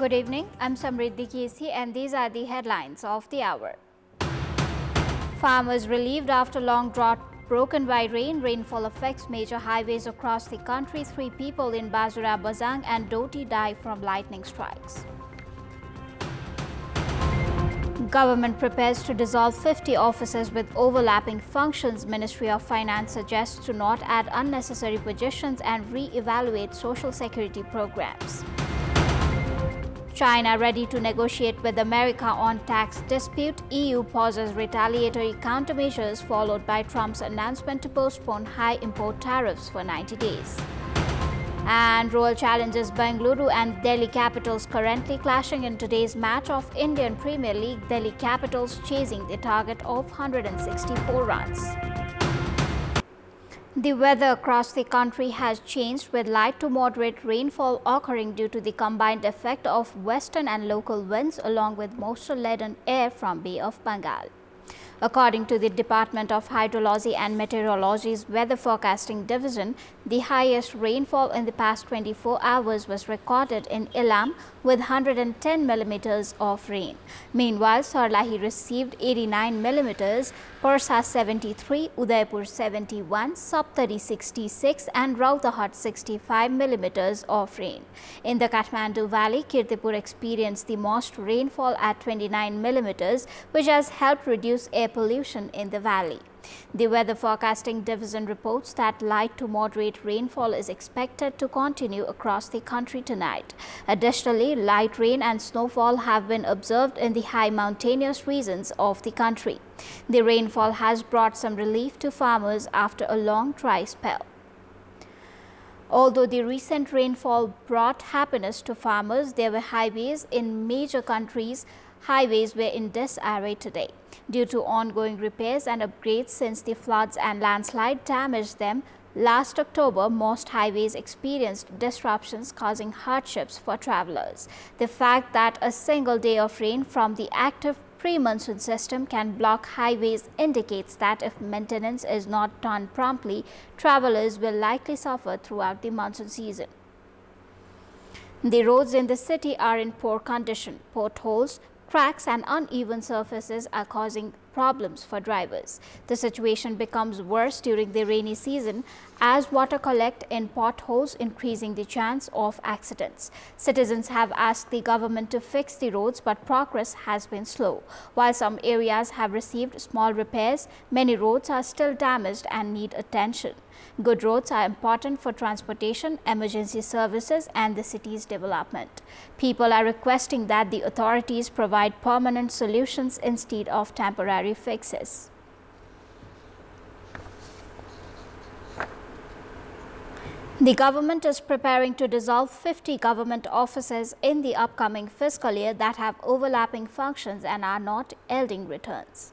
Good evening, I'm Samriddhi Kesi and these are the headlines of the hour. Farmers relieved after long drought broken by rain. Rainfall affects major highways across the country. 3 people in Bazura, Bazang and Doti die from lightning strikes. Government prepares to dissolve 50 offices with overlapping functions. Ministry of Finance suggests to not add unnecessary positions and re-evaluate social security programs. China ready to negotiate with America on tax dispute. EU pauses retaliatory countermeasures followed by Trump's announcement to postpone high import tariffs for 90 days. And Royal challenges Bengaluru and Delhi Capitals currently clashing in today's match of Indian Premier League. Delhi Capitals chasing the target of 164 runs. The weather across the country has changed with light to moderate rainfall occurring due to the combined effect of western and local winds along with moisture-laden air from Bay of Bengal. According to the Department of Hydrology and Meteorology's Weather Forecasting Division, the highest rainfall in the past 24 hours was recorded in Ilam with 110 millimeters of rain. Meanwhile, Sarlahi received 89 millimeters, Parsa 73, Udaipur 71, Saptari 66 and Rautahat 65 millimeters of rain. In the Kathmandu Valley, Kantipur experienced the most rainfall at 29 millimeters, which has helped reduce air pollution in the valley. The Weather Forecasting Division reports that light to moderate rainfall is expected to continue across the country tonight. Additionally, light rain and snowfall have been observed in the high mountainous regions of the country. The rainfall has brought some relief to farmers after a long dry spell. Although the recent rainfall brought happiness to farmers, there were highways in major countries. Highways were in disarray today. Due to ongoing repairs and upgrades since the floods and landslide damaged them last October, most highways experienced disruptions causing hardships for travelers. The fact that a single day of rain from the active pre-monsoon system can block highways indicates that if maintenance is not done promptly, travelers will likely suffer throughout the monsoon season. The roads in the city are in poor condition. Potholes, cracks and uneven surfaces are causing problems for drivers. The situation becomes worse during the rainy season as water collects in potholes, increasing the chance of accidents. Citizens have asked the government to fix the roads, but progress has been slow. While some areas have received small repairs, many roads are still damaged and need attention. Good roads are important for transportation, emergency services and the city's development. People are requesting that the authorities provide permanent solutions instead of temporary fixes. The government is preparing to dissolve 50 government offices in the upcoming fiscal year that have overlapping functions and are not yielding returns.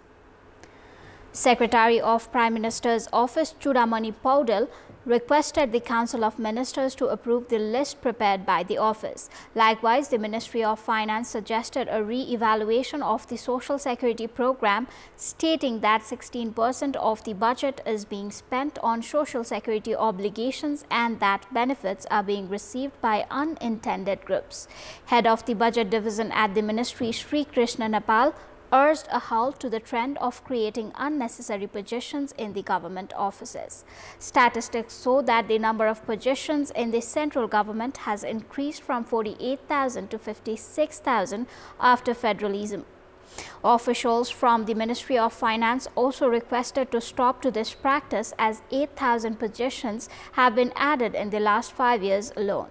Secretary of Prime Minister's Office Chudamani Paudel requested the Council of Ministers to approve the list prepared by the office. Likewise, the Ministry of Finance suggested a re-evaluation of the Social Security program, stating that 16% of the budget is being spent on social security obligations and that benefits are being received by unintended groups. Head of the Budget Division at the Ministry, Sri Krishna Nepal, urged a halt to the trend of creating unnecessary positions in the government offices. Statistics show that the number of positions in the central government has increased from 48,000 to 56,000 after federalism. Officials from the Ministry of Finance also requested to stop to this practice as 8,000 positions have been added in the last 5 years alone.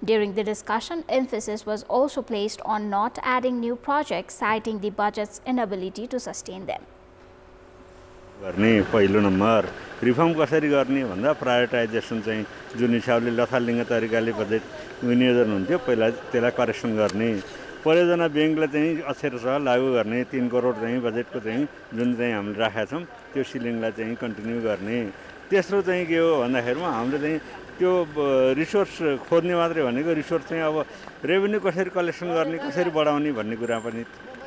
During the discussion, emphasis was also placed on not adding new projects, citing the budget's inability to sustain them. पहिलो number reform कसरी गर्ने भन्दा प्रायोरिटाइजेसन चाहिँ जुन हिसाबले लथालिङ्ग तरिकाले budget विनियोजन हुन्थ्यो पहिला त्यसलाई करेक्सन गर्ने परियोजना बैंकले चाहिँ अक्षरशः लागू गर्ने 3 करोड चाहिँ बजेटको चाहिँ जुन चाहिँ हामीले राखेका छौं त्यो सिलिङलाई चाहिँ कन्टिन्यू गर्ने तेस्रो चाहिँ के हो भन्दाखेरिमा हामीले चाहिँ त्यो रिसोर्स खोज्ने मात्रै भनेको रिसोर्स चाहिँ अब रेभेन्यू कसरी कलेक्सन गर्ने कसरी बढाउने भन्ने कुरा पनि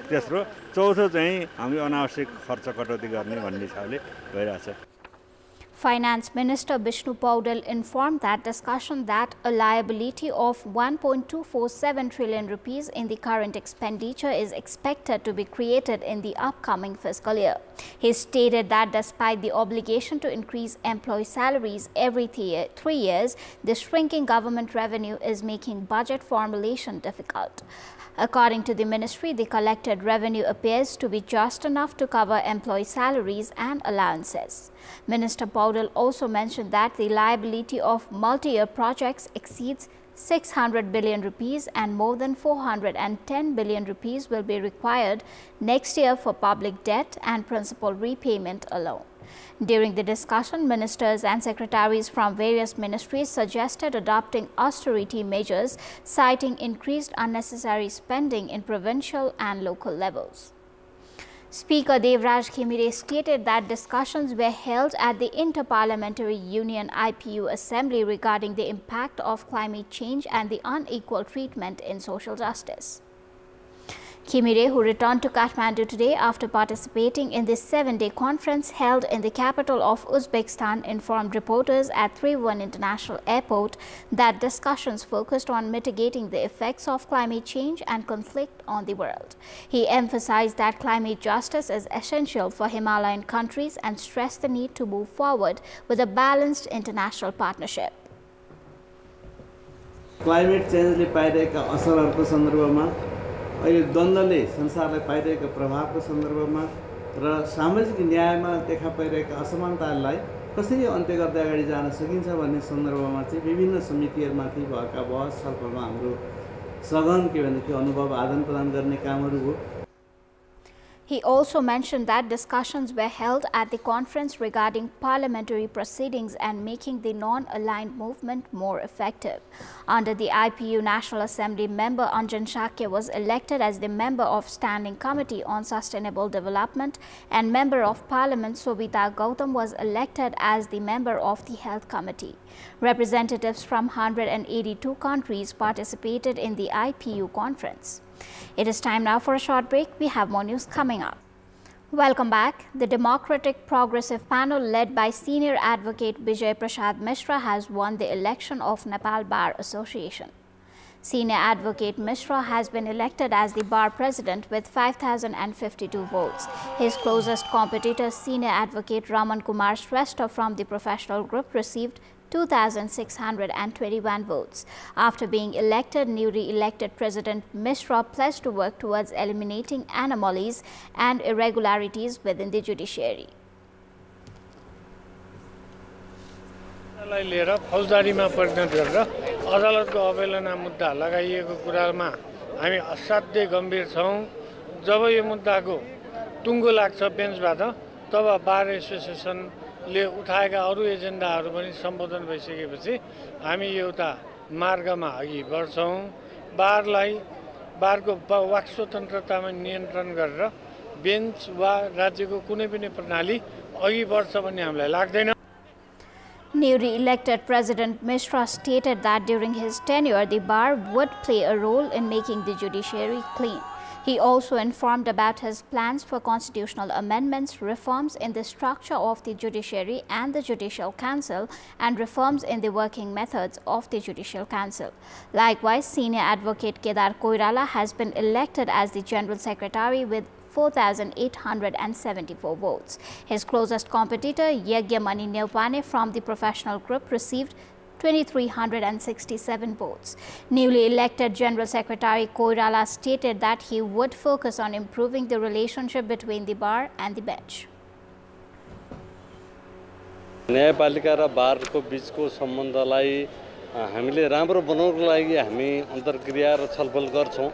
तेस्रो चौथो चाहिँ हामी अनावश्यक खर्च कटौती गर्ने भन्ने हिसाबले भइरहेछ। Finance Minister Vishnu Paudel informed that discussion that a liability of 1.247 trillion rupees in the current expenditure is expected to be created in the upcoming fiscal year. He stated that despite the obligation to increase employee salaries every 3 years, the shrinking government revenue is making budget formulation difficult. According to the ministry, the collected revenue appears to be just enough to cover employee salaries and allowances. Minister Paudel also mentioned that the liability of multi-year projects exceeds 600 billion rupees and more than 410 billion rupees will be required next year for public debt and principal repayment alone. During the discussion, ministers and secretaries from various ministries suggested adopting austerity measures, citing increased unnecessary spending in provincial and local levels. Speaker Devraj Khimire stated that discussions were held at the Inter-Parliamentary Union IPU Assembly regarding the impact of climate change and the unequal treatment in social justice. Khimire, who returned to Kathmandu today after participating in this 7-day conference held in the capital of Uzbekistan, informed reporters at Tribhuvan International Airport that discussions focused on mitigating the effects of climate change and conflict on the world. He emphasized that climate justice is essential for Himalayan countries and stressed the need to move forward with a balanced international partnership. Climate change पाइरहेका असरहरूको सन्दर्भमा अहिले द्वन्द्वले संसारलाई पाइरहेका प्रभावको सन्दर्भमा र सामाजिक न्यायमा देखा परिरहेका असमानतालाई कसरी अन्त्य गर्दै अगाडि जान सकिन्छ भन्ने सन्दर्भमा चाहिँ विभिन्न समितिहरुमाथि भएका बहस छलफलमा हाम्रो सघन के भनेदेखि अनुभव आदान प्रदान गर्ने कामहरु हो। He also mentioned that discussions were held at the conference regarding parliamentary proceedings and making the non-aligned movement more effective. Under the IPU National Assembly, member Anjan Shakya was elected as the member of Standing Committee on Sustainable Development, and member of Parliament Sobita Gautam was elected as the member of the Health Committee. Representatives from 182 countries participated in the IPU conference. It is time now for a short break. We have more news coming up. Welcome back. The Democratic Progressive Panel led by senior advocate Bijay Prasad Mishra has won the election of Nepal Bar Association. Senior advocate Mishra has been elected as the bar president with 5,052 votes. His closest competitor, senior advocate Raman Kumar Shrestha from the professional group, received 2,621 votes. After being elected, newly elected President Mishra pledged to work towards eliminating anomalies and irregularities within the judiciary. लिएर फौजदारीमा परिणत गरेर अदालतको अवहेलना मुद्दा लगाइएको कुरामा हामी असाध्यै गम्भीर छौं। जब यो मुद्दाको टुङ्गो लाग्छ बेन्चबाट, तब बार एसोसिएसनले उठाएका अरु एजेन्डाहरू पनि सम्बोधन भइसकेपछि हामी एउटा मार्गमा अघि बढ्छौं। बारको वाक स्वतन्त्रतामा नियन्त्रण गरेर बेन्च वा राज्यको कुनै पनि प्रणाली अघि बढ्छ भन्ने हामीलाई लाग्दैन। Newly elected President Mishra stated that during his tenure, the bar would play a role in making the judiciary clean. He also informed about his plans for constitutional amendments, reforms in the structure of the judiciary and the Judicial Council, and reforms in the working methods of the Judicial Council. Likewise, senior advocate Kedar Koirala has been elected as the General Secretary with 4,874 votes. His closest competitor, Yagyamani Neupane from the professional group, received 2,367 votes. Newly elected General Secretary Koirala stated that he would focus on improving the relationship between the bar and the bench. न्यायपालिका र बारको बीचको सम्बन्धलाई हामीले राम्रो बनाउनको लागि हामी अन्तर्क्रिया र छलफल गर्छौं।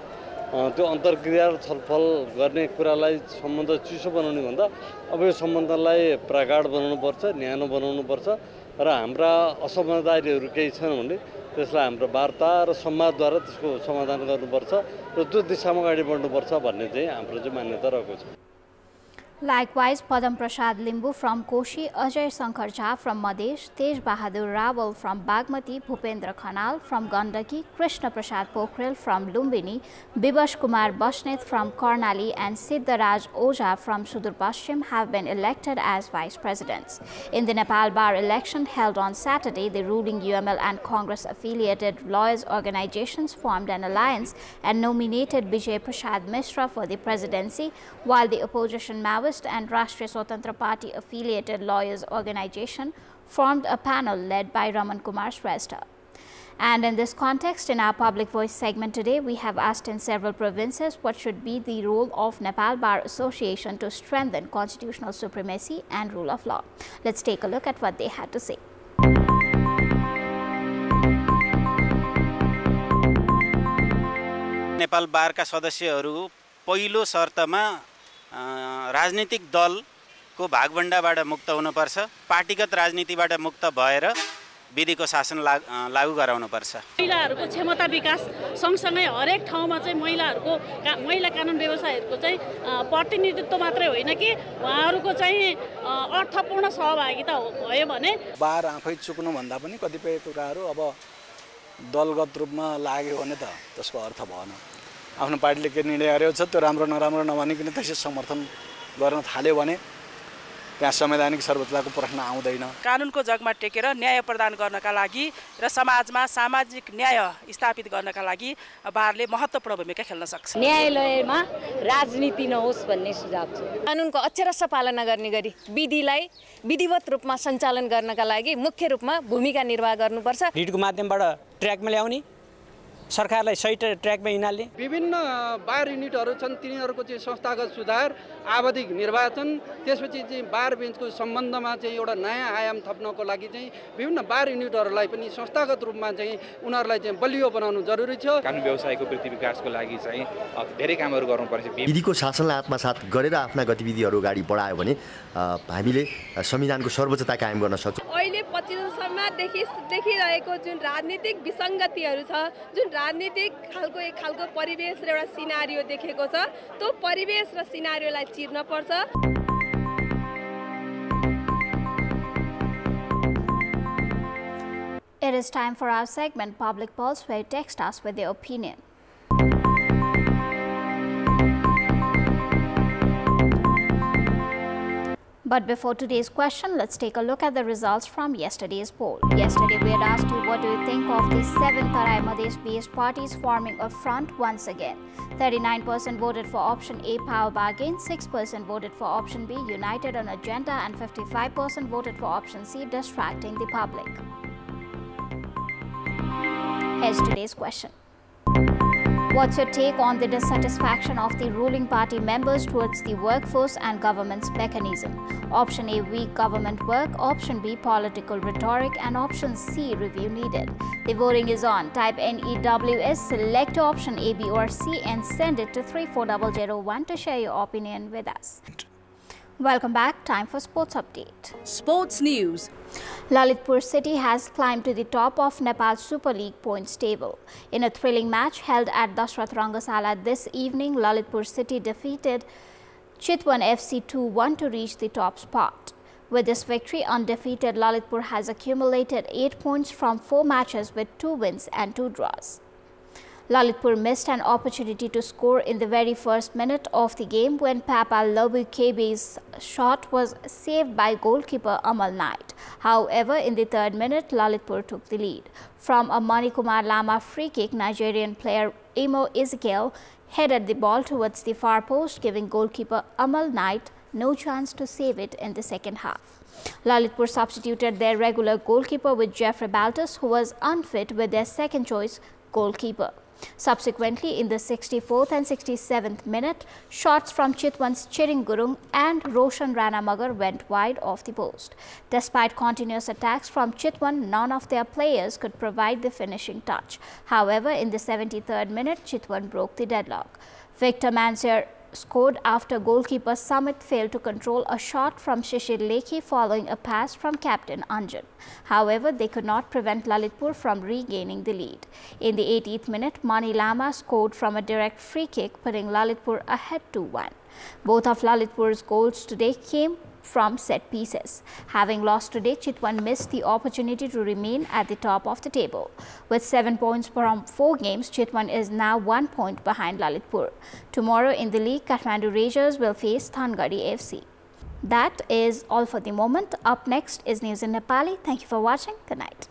त्यो अन्तर्क्रिया र छलफल गर्ने कुरालाई सम्बन्ध चिसो बनाउने भन्दा अब यो सम्बन्धलाई प्रगाढ बनाउनु पर्छ, न्यानो बनाउनु पर्छ र हाम्रा असमझदारीहरू केही छन् भने त्यसलाई हाम्रो वार्ता र संवादद्वारा त्यसको समाधान गर्नुपर्छ र त्यो दिशामा अगाडि बढ्नुपर्छ भन्ने चाहिँ हाम्रो चाहिँ मान्यता रहेको छ। Likewise, Padam Prasad Limbu from Koshi, Ajay Sankar Jha from Madesh, Tej Bahadur Rawal from Bagmati, Bhupendra Khanal from Gandaki, Krishna Prasad Pokhrel from Lumbini, Bibash Kumar Bashneth from Karnali and Siddharaj Oja from Sudur Paschim have been elected as vice presidents. In the Nepal Bar election held on Saturday, the ruling UML and Congress-affiliated lawyers organizations formed an alliance and nominated Bijay Prasad Mishra for the presidency, while the opposition Maoist and Rashtriya Swatantra Party affiliated lawyers organization formed a panel led by Raman Kumar Shrestha. And in this context, in our Public Voice segment today, we have asked in several provinces what should be the role of Nepal Bar Association to strengthen constitutional supremacy and rule of law. Let's take a look at what they had to say. Nepal बारका सदस्यहरू पहिलो शर्तमा राजनीतिक दलको भागभण्डाबाट मुक्त हुनुपर्छ, पार्टीगत राजनीतिबाट मुक्त भएर विधिको शासन लागू गराउनुपर्छ। महिलाहरूको क्षमता विकास सँगसँगै हरेक ठाउँमा चाहिँ महिला कानुन व्यवसायहरूको चाहिँ प्रतिनिधित्व मात्रै होइन कि उहाँहरूको चाहिँ अर्थपूर्ण सहभागिता भयो भने बार आफै चुक्नु भन्दा पनि कतिपय कुराहरू अब दलगत रूपमा लाग्यो भने त त्यसको अर्थ भएन। आफ्नो पार्टीले के निर्णय गरेको छ त्यो राम्रो नराम्रो नभनिकन त्यसै समर्थन गर्न थाल्यो भने त्यहाँ संवैधानिक सर्वोच्चताको प्रश्न आउँदैन। कानुनको जगमा टेकेर न्याय प्रदान गर्नका लागि र समाजमा सामाजिक न्याय स्थापित गर्नका लागि बारले महत्त्वपूर्ण भूमिका खेल्न सक्छ। न्यायालयमा राजनीति नहोस् भन्ने सुझाव छ। कानुनको अक्षरश पालना गर्ने गरी विधिलाई विधिवत रूपमा सञ्चालन गर्नका लागि मुख्य रूपमा भूमिका निर्वाह गर्नुपर्छ। रिटको माध्यमबाट ट्र्याकमा ल्याउने, सरकारलाई सही ट्र्याकमा हिँड्ने विभिन्न बार युनिटहरू छन्, तिनीहरूको चाहिँ संस्थागत सुधार, आवधिक निर्वाचन, त्यसपछि चाहिँ बार बेन्चको सम्बन्धमा चाहिँ एउटा नयाँ आयाम थप्नको लागि चाहिँ विभिन्न बार युनिटहरूलाई पनि संस्थागत रूपमा चाहिँ उनीहरूलाई चाहिँ बलियो बनाउनु जरुरी छ। कानुन व्यवसायको वृद्धि विकासको लागि चाहिँ धेरै कामहरू गर्नुपर्छ। विधिको शासनलाई आत्मसात गरेर आफ्ना गतिविधिहरू अगाडि बढायो भने हामीले संविधानको सर्वोच्चता कायम गर्न सक्छौँ। अहिले 25 सालमा देखिरहेको जुन राजनीतिक विसङ्गतिहरू छ, जुन राजनीतिक एक खालको परिवेश र एउटा सिनारियो देखेको छ, त्यो परिवेश र सिनारियोलाई चिर्न पर्छ। It is time for our segment Public Pulse, where you text us with your opinion. But before today's question, let's take a look at the results from yesterday's poll. Yesterday, we had asked you what do you think of the 7 Tarai Madhesh-based parties forming a front once again. 39% voted for option A, Power Bargain, 6% voted for option B, United on Agenda, and 55% voted for option C, Distracting the Public. Here's today's question. What's your take on the dissatisfaction of the ruling party members towards the workforce and government's mechanism? Option A, weak government work. Option B, political rhetoric. And option C, review needed. The voting is on. Type NEWS, select option A, B or C and send it to 34001 to share your opinion with us. Welcome back. Time for Sports Update. Sports News. Lalitpur City has climbed to the top of Nepal Super League points table. In a thrilling match held at Dashrath Rangasala this evening, Lalitpur City defeated Chitwan FC 2-1 to reach the top spot. With this victory, undefeated Lalitpur has accumulated 8 points from 4 matches with 2 wins and 2 draws. Lalitpur missed an opportunity to score in the very first minute of the game when Papa Lobu Kebe's shot was saved by goalkeeper Amal Knight. However, in the 3rd minute, Lalitpur took the lead. From a Manikumar Lama free kick, Nigerian player Emo Ezekiel headed the ball towards the far post, giving goalkeeper Amal Knight no chance to save it in the second half. Lalitpur substituted their regular goalkeeper with Jeffrey Baltus, who was unfit with their second choice goalkeeper. Subsequently, in the 64th and 67th minute, shots from Chitwan's Chiring Gurung and Roshan Rana Magar went wide off the post. Despite continuous attacks from Chitwan, none of their players could provide the finishing touch. However, in the 73rd minute, Chitwan broke the deadlock. Victor Mansur scored after goalkeeper Samit failed to control a shot from Shishir Lekhi following a pass from captain Anjan. However, they could not prevent Lalitpur from regaining the lead. In the 80th minute, Mani Lama scored from a direct free kick, putting Lalitpur ahead 2-1. Both of Lalitpur's goals today came from set pieces. Having lost today, Chitwan missed the opportunity to remain at the top of the table. With 7 points from 4 games, Chitwan is now 1 point behind Lalitpur. Tomorrow in the league, Kathmandu Rangers will face Thangadi FC. That is all for the moment. Up next is news in Nepali. Thank you for watching. Good night.